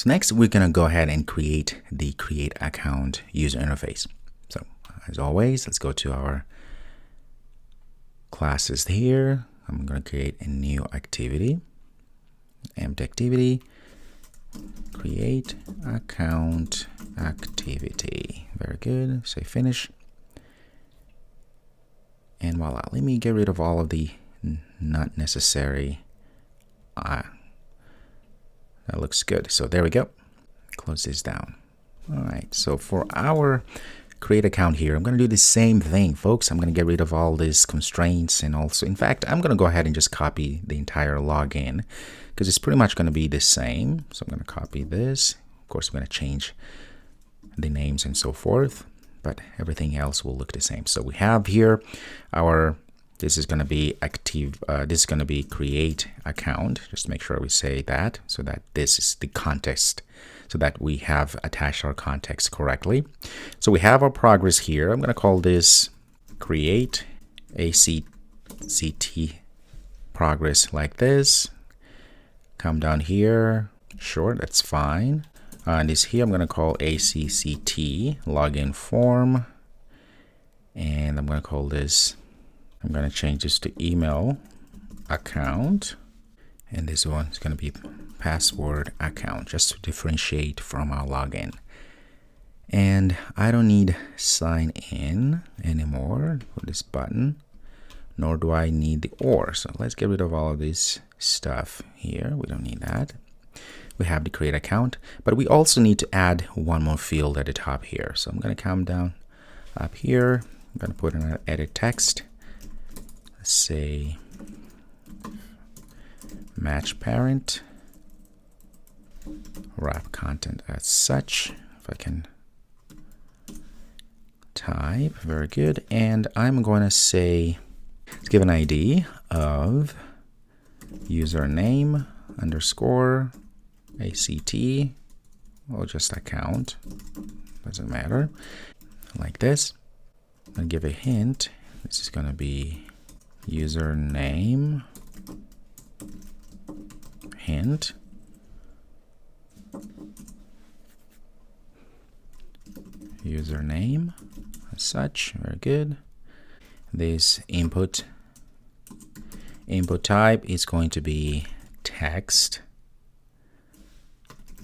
So next, we're going to go ahead and create the create account user interface. So as always, let's go to our classes here. I'm going to create a new activity, empty activity, create account activity. Very good. Say finish. And voila. Let me get rid of all of the not necessary. That looks good. So there we go. Close this down. All right. So for our create account here, I'm going to do the same thing, folks. I'm going to get rid of all these constraints, and also, in fact, I'm going to go ahead and just copy the entire login because it's pretty much going to be the same. So I'm going to copy this. Of course, I'm going to change the names and so forth, but everything else will look the same. So we have here our, this is going to be active. This is going to be create account. Just make sure we say that so that this is the context, so that we have attached our context correctly. So we have our progress here. I'm going to call this create ACT progress like this. Come down here. Sure, that's fine. And this here I'm going to call ACCT login form. And I'm going to call this, I'm going to change this to email account. And this one is going to be password account, just to differentiate from our login. And I don't need sign in anymore for this button, nor do I need the or. So let's get rid of all of this stuff here. We don't need that. We have the create account, but we also need to add one more field at the top here. So I'm going to come down up here. I'm going to put in an edit text. Let's say match parent, wrap content as such. If I can type, very good. And I'm going to say, let's give an ID of username underscore ACT, or just account, doesn't matter, like this. I'm going to give a hint. This is going to be username hint. Username as such, very good. This input type is going to be text,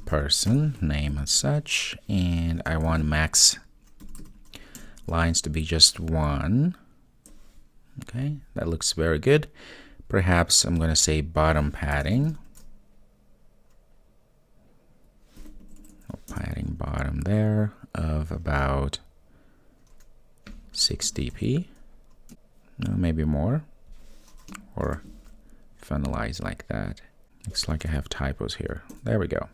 person, name as such, and I want max lines to be just 1. Okay, that looks very good. Perhaps I'm going to say bottom padding. Padding bottom there of about 6 dp, maybe more, or finalize like that. Looks like I have typos here. There we go.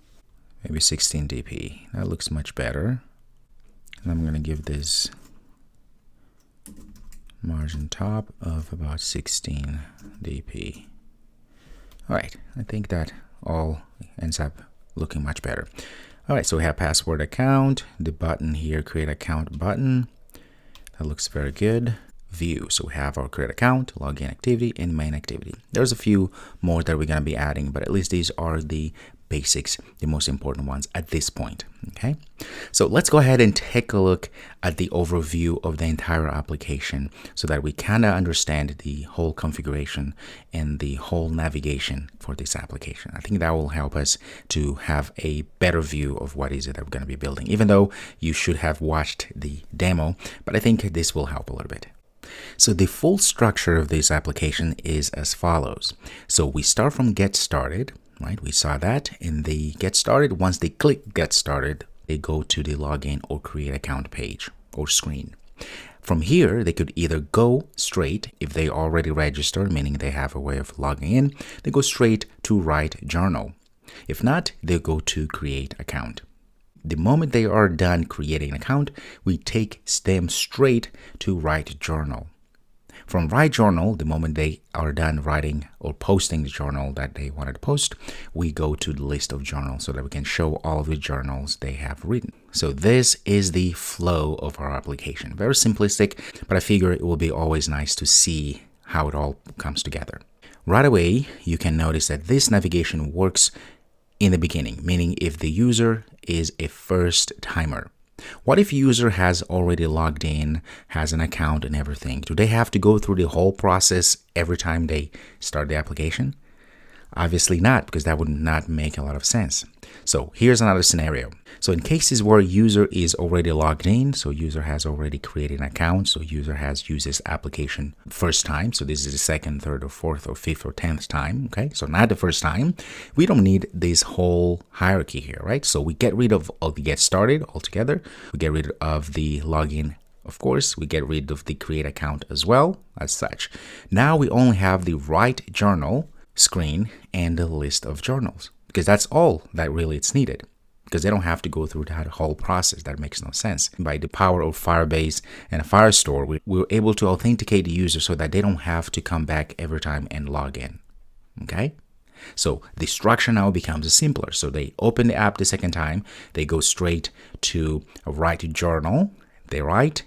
Maybe 16 dp. That looks much better. And I'm going to give this margin top of about 16 dp. All right, I think that all ends up looking much better. All right, so we have password account, the button here, create account button. That looks very good. View. So we have our create account, login activity, and main activity. There's a few more that we're going to be adding, but at least these are the basics, the most important ones at this point. Okay, so let's go ahead and take a look at the overview of the entire application so that we kind of understand the whole configuration and the whole navigation for this application. I think that will help us to have a better view of what is it that we're going to be building, even though you should have watched the demo, but I think this will help a little bit. So the full structure of this application is as follows. So we start from get started, right? We saw that in the get started. Once they click get started, they go to the login or create account page or screen. From here, they could either go straight, if they already registered, meaning they have a way of logging in, they go straight to write journal. If not, they go to create account. The moment they are done creating an account, we take them straight to write journal. From write journal, the moment they are done writing or posting the journal that they wanted to post, we go to the list of journals so that we can show all of the journals they have written. So this is the flow of our application. Very simplistic, but I figure it will be always nice to see how it all comes together. Right away, you can notice that this navigation works in the beginning, meaning if the user is a first timer. What if user has already logged in, has an account and everything? Do they have to go through the whole process every time they start the application? Obviously not, because that would not make a lot of sense. So here's another scenario. So in cases where user is already logged in, so user has already created an account, so user has used this application first time, so this is the second, third, or fourth, or fifth, or 10th time, okay? So not the first time. We don't need this whole hierarchy here, right? So we get rid of the get started altogether. We get rid of the login. Of course, we get rid of the create account as well as such. Now we only have the write journal screen and the list of journals, because that's all that really it's needed, because they don't have to go through that whole process. That makes no sense. By the power of Firebase and Firestore, we're able to authenticate the user so that they don't have to come back every time and log in. Okay? So the structure now becomes simpler. So they open the app the second time, they go straight to a write journal, they write,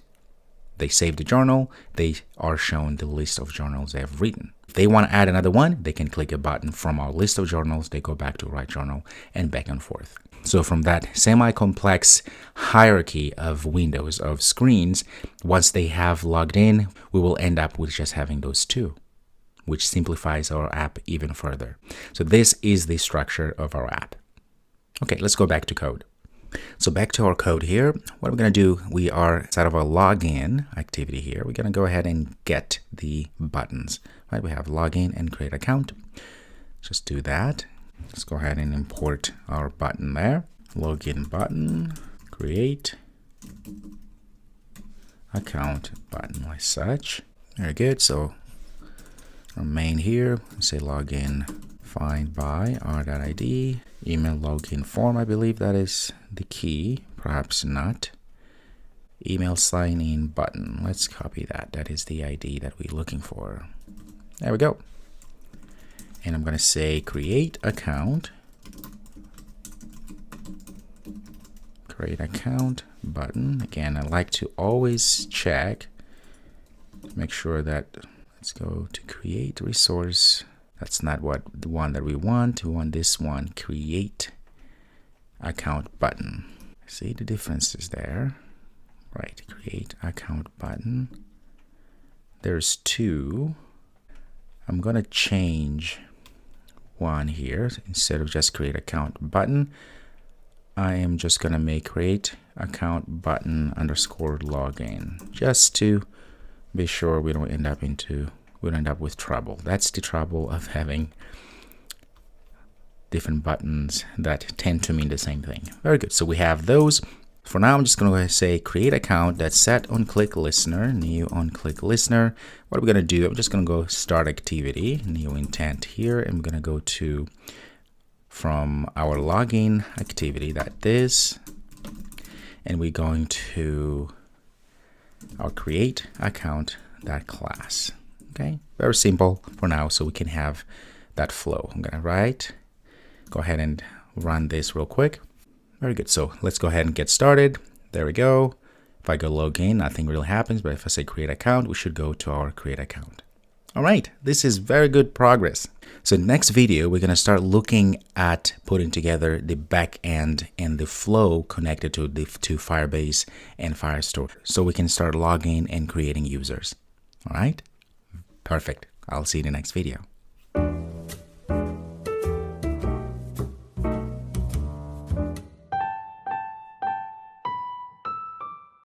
they save the journal, they are shown the list of journals they have written. If they want to add another one, they can click a button from our list of journals, they go back to write journal and back and forth. So from that semi-complex hierarchy of windows, of screens, once they have logged in, we will end up with just having those two, which simplifies our app even further. So this is the structure of our app. Okay, let's go back to code. So back to our code here. What we're going to do, we are inside of our login activity here. We're going to go ahead and get the buttons, right? We have login and create account. Just do that. Let's go ahead and import our button there. Login button, create account button like such. Very good. So our main here, say login find by r.id, email login form. I believe that is the key, perhaps not. Email sign in button. Let's copy that. That is the ID that we're looking for. There we go. And I'm going to say create account, create account button. Again, I like to always check, make sure that, let's go to create resource. That's not the one that we want. We want this one, create account button. See the differences there, right? Create account button. There's two. I'm going to change one here. Instead of just create account button, I am just going to make create account button underscore login, just to be sure we don't end up with trouble. That's the trouble of having different buttons that tend to mean the same thing. Very good. So we have those. For now, I'm just going to say create account that's set on click listener, new on click listener. What are we going to do? I'm just going to go start activity, new intent here. And I'm going to go to from our login activity, that this, and we're going to our create account that class. Okay, very simple for now, so we can have that flow. I'm going to go ahead and run this real quick. Very good. So let's go ahead and get started. There we go. If I go login, nothing really happens, but if I say create account, we should go to our create account. All right, this is very good progress. So next video, we're going to start looking at putting together the back end and the flow connected to Firebase and Firestore, so we can start logging and creating users. All right, perfect. I'll see you in the next video.